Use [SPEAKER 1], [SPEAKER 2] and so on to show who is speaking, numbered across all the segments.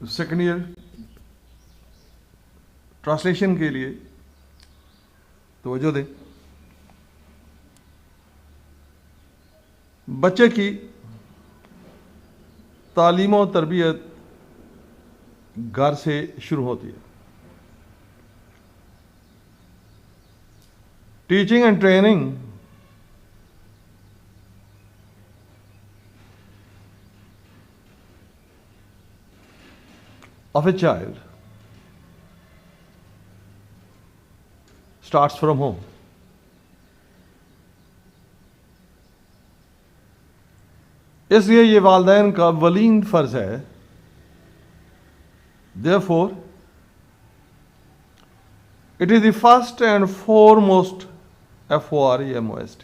[SPEAKER 1] Second year translation के लिए तवज्जो दें। बच्चे की तालीम और तरबियत घर से शुरू होती है। Teaching and training of a child starts from home. इसलिए ये वालिदैन का वलीन फ़र्ज़ है। Therefore, it is the first and foremost, F-O-R-E-M-O-S-T,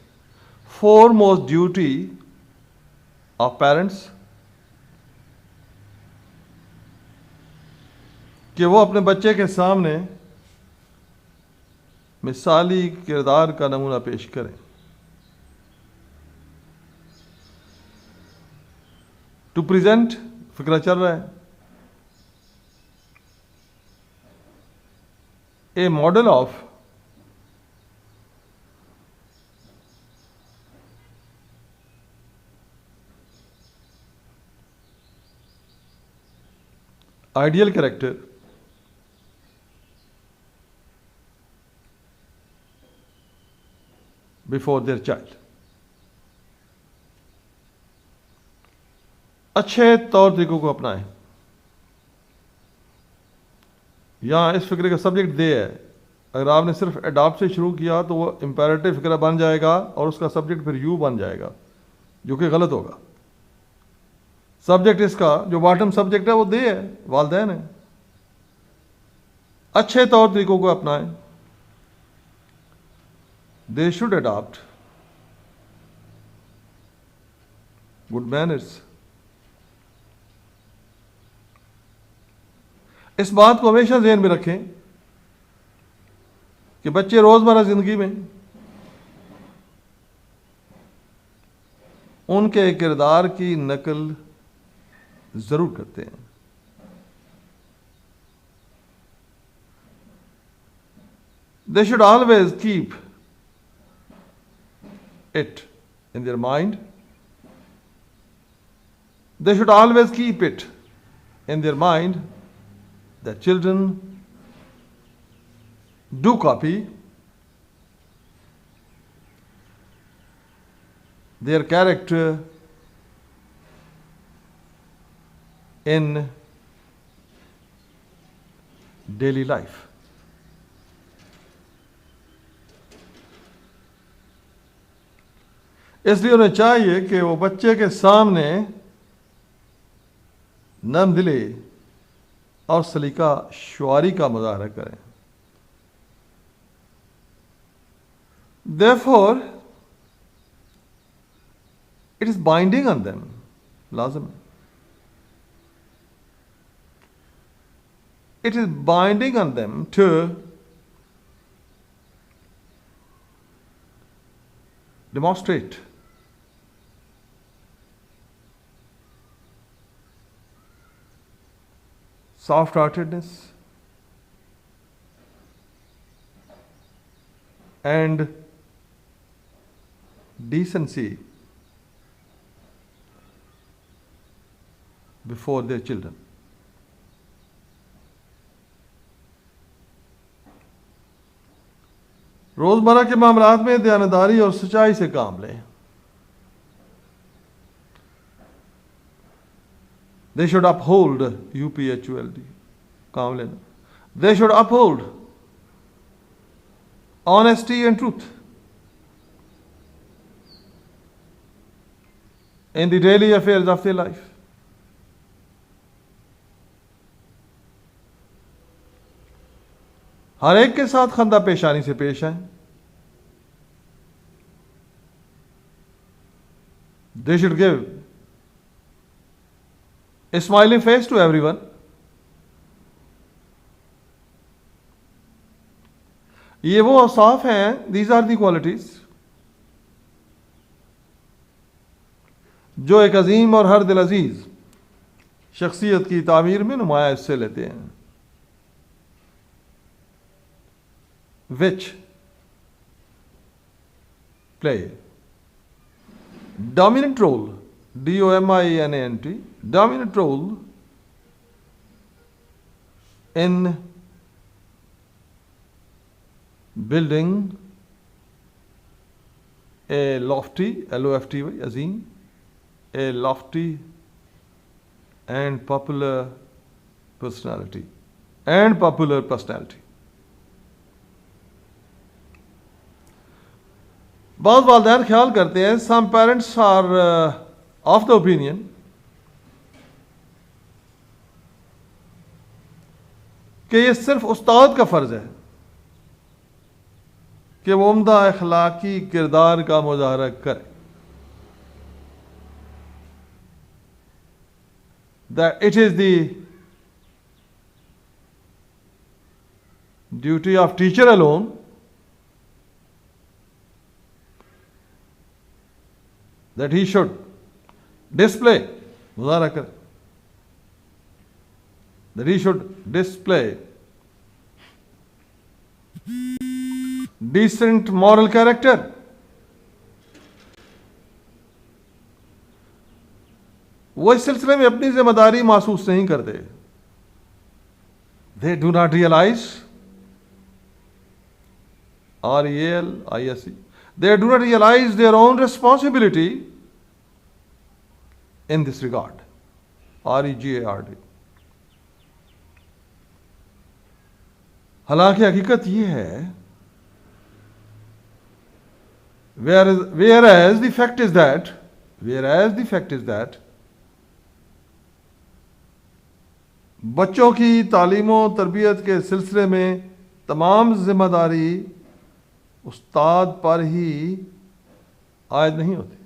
[SPEAKER 1] foremost duty of parents कि वो अपने बच्चे के सामने मिसाली किरदार का नमूना पेश करें। टू प्रेजेंट, फिक्रा चल रहा है, a model of ideal character before their child. अच्छे तौर तरीकों को अपनाएं। यहां इस फिक्रे का सब्जेक्ट दे है। अगर आपने सिर्फ अडॉप्ट से शुरू किया तो वो इंपेरेटिव फिक्रा बन जाएगा और उसका सब्जेक्ट फिर यू बन जाएगा, जो कि गलत होगा। सब्जेक्ट इसका जो बॉटम सब्जेक्ट है वो दे है, वालिदैन है। अच्छे तौर तरीकों को अपनाएं। They should adopt good manners. इस बात को हमेशा ज़हन में रखें कि बच्चे रोज़मर्रा ज़िंदगी में उनके किरदार की नकल ज़रूर करते हैं। They should always keep it in their mind. They should always keep it in their mind that children do copy their character in daily life. इसलिए उन्हें चाहिए कि वो बच्चे के सामने नरम दिली और सलीका शुआरी का मुजाहरा करें। Therefore, it is binding on them, लाज़िम है। It is binding on them to demonstrate soft-heartedness and decency before their children. रोजमर्रा के मामलात में दयानतदारी और सच्चाई से काम लें। They should uphold UPHULD, काम लेना। They should uphold honesty and truth in the daily affairs of their life. हर एक के साथ खंदा पेशानी से पेश आए। They should give a smiling face to everyone. ये वो औसाफ हैं, these are the qualities जो एक अजीम और हर दिल अजीज शख्सियत की तामीर में नुमाया हिस्से लेते हैं। Which play dominant role, DOMINANT, dominant role in building a lofty, LOFTY, azim, a lofty and popular personality, and popular personality. बहुत वालिदैन ख्याल करते हैं, some parents are of the opinion कि ये सिर्फ उस्ताद का फर्ज है कि वो उम्दा अखलाकी किरदार का मुजाहरा करे, that it is the duty of teacher alone that he should display, मुजाहरा करे, that he should display decent moral character, वो इस सिलसिले में अपनी जिम्मेदारी महसूस नहीं करते। they do not realize, RELISE, they do not realize their own responsibility in this regard, REGARD। हालांकि हकीकत यह है, whereas the fact is that बच्चों की तालीम व तरबियत के सिलसिले में तमाम जिम्मेदारी उस्ताद पर ही आयद नहीं होती।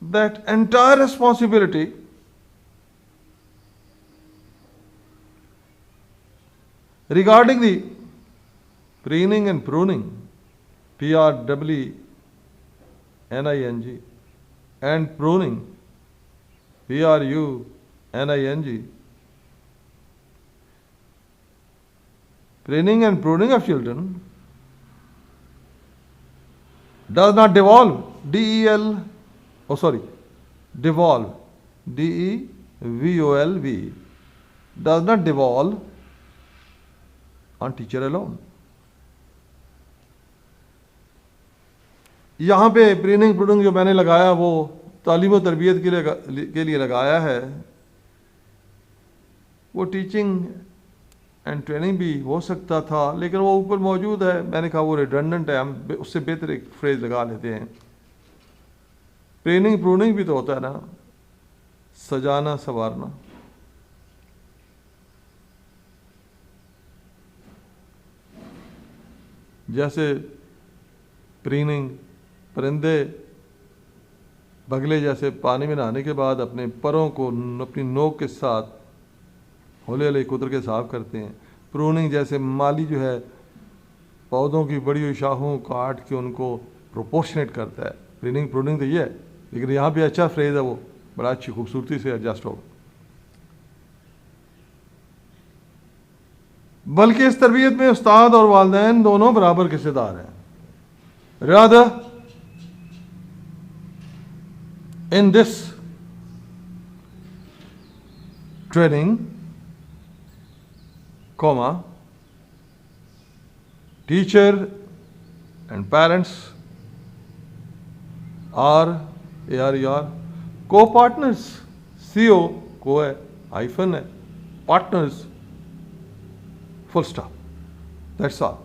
[SPEAKER 1] That entire responsibility regarding the preening and pruning, PRWNING, and pruning, PRUNING, preening and pruning of children does not devolve, devolve, DEVOLV, does not devolve on teacher alone। यहाँ पे प्रीनिंग प्रूनिंग जो मैंने लगाया वो तालीम व तरबियत के लिए लगाया है, वो टीचिंग एंड ट्रेनिंग भी हो सकता था, लेकिन वो ऊपर मौजूद है, मैंने कहा वो रिडंडेंट है, हम उससे बेहतर एक फ्रेज लगा लेते हैं। ट्रेनिंग प्रूनिंग भी तो होता है ना, सजाना संवारना। जैसे प्रीनिंग, परिंदे बगले जैसे पानी में नहाने के बाद अपने परों को अपनी नोक के साथ हौले हौले कुतर के साफ करते हैं। प्रूनिंग जैसे माली जो है पौधों की बड़ी हुई शाखों काट के उनको प्रोपोर्शनेट करता है। प्रूनिंग प्रूनिंग तो ये है, लेकिन यहाँ पे अच्छा फ्रेज है, वो बड़ा अच्छी खूबसूरती से एडजस्ट होगा। बल्कि इस तरबियत में उस्ताद और वालिदैन दोनों बराबर हिस्सेदार हैं। Rather in this training, teacher and parents are co-partners, CO co है, hyphen है, partners, full stop, that's all।